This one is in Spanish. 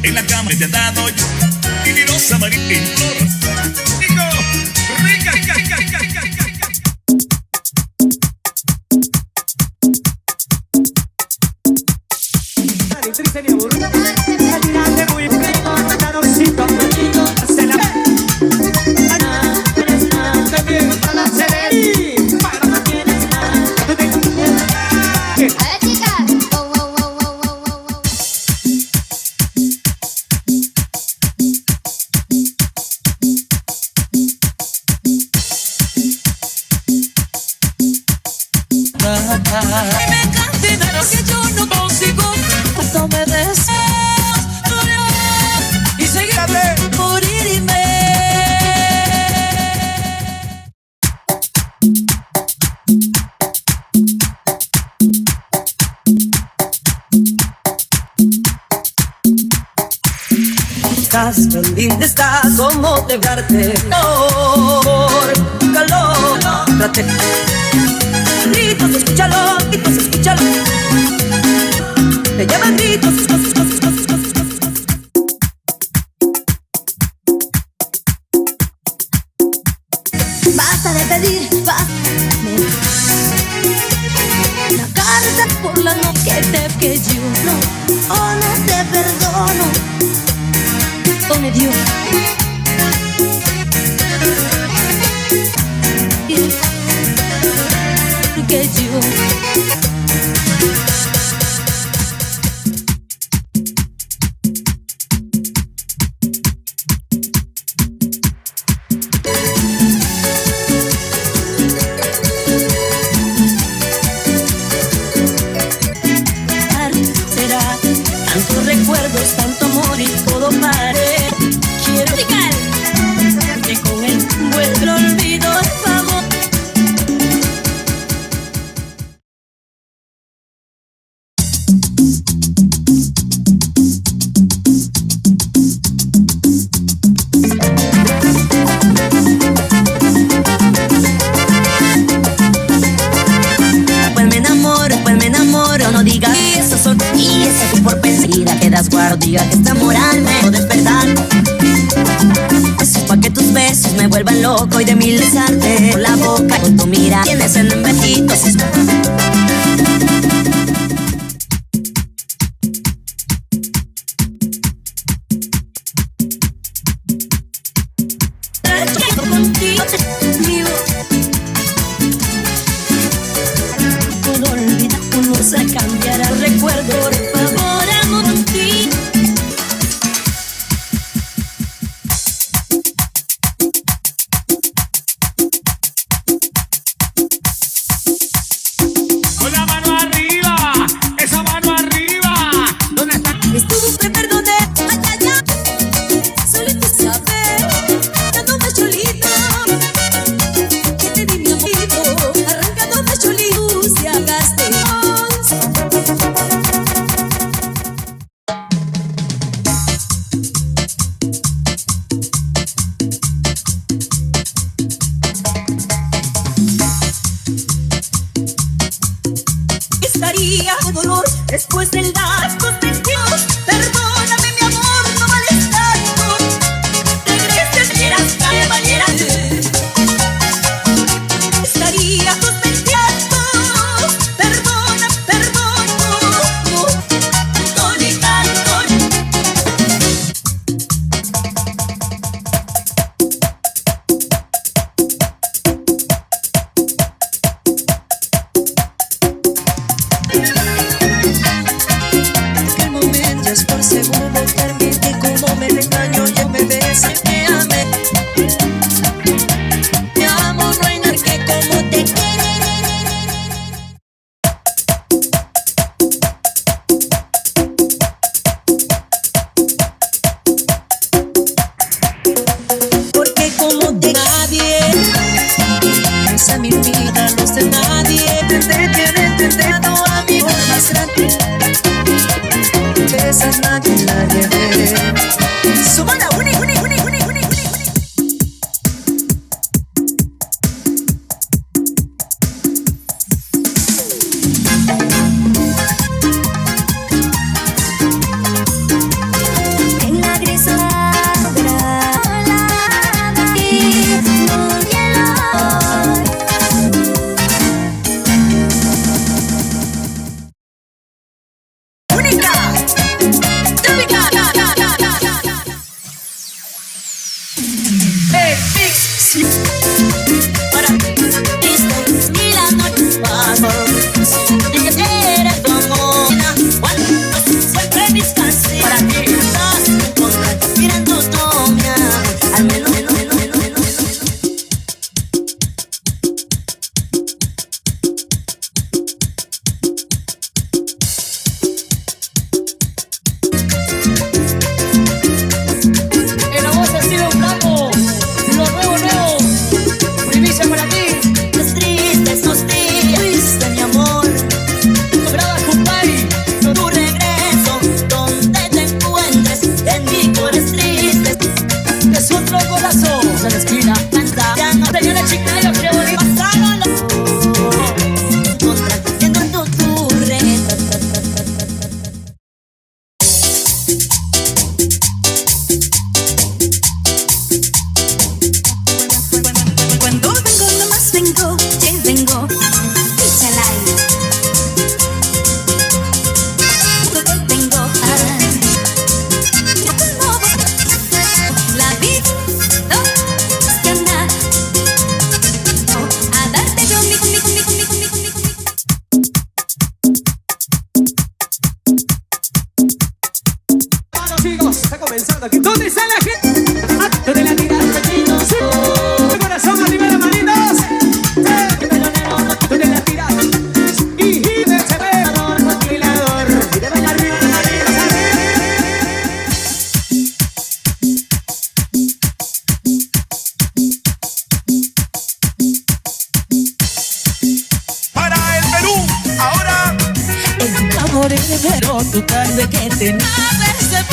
en la cama te ha dado yo. Peligrosa María en flor. Digo, rica, rica, rica, rica, rica, rica. Me encanta lo que yo no consigo. Hasta me deseas y seguir morirme. Estás tan linda, estás como de darte calor, calor, trate. Gritos, escúchalo, escúchalo. Te llaman gritos, cosas, cosas, cosas, cosas, cosas. Basta de pedir, la carta por la noche que yo no te perdono. Oh, me dio. Que yo será tantos recuerdos, tanto amor y todo paré. Quiero que con él vuelva olvido el favor. Pues me enamoro, no digas eso son. Y eso tú por pensar, quedas guardo, diga que está morando o despertar. Eso es pa' que tus besos me vuelvan loco y de mil besarte por la boca. Con tu mira tienes en envejitos. Contigo puedo olvidar, uno se cambiará el recuerdo. Por favor, amo contigo. Con la mano arriba, esa mano arriba. ¿Dónde está? Estuvo te perdoné, ay, ay, ay. Solo tú sabes, dándome cholito, que te di mi amorito, arrancándome cholito, si hagaste. Estaría con dolor después del dar, después de Dios, perdón. Cuando vengo, nomás vengo, che, vengo. Échala ahí. Vengo a la vida, a darte yo mi. Chicos, está comenzando aquí. ¿Dónde está la gente? ¿Dónde la tiras, pequeños? El corazón arriba de manitos. ¿Dónde la tiras? Y se ve el ventilador. Y de bailar arriba de manitos, Para el Perú, ahora Enamoré, pero tú tarde que te nabes de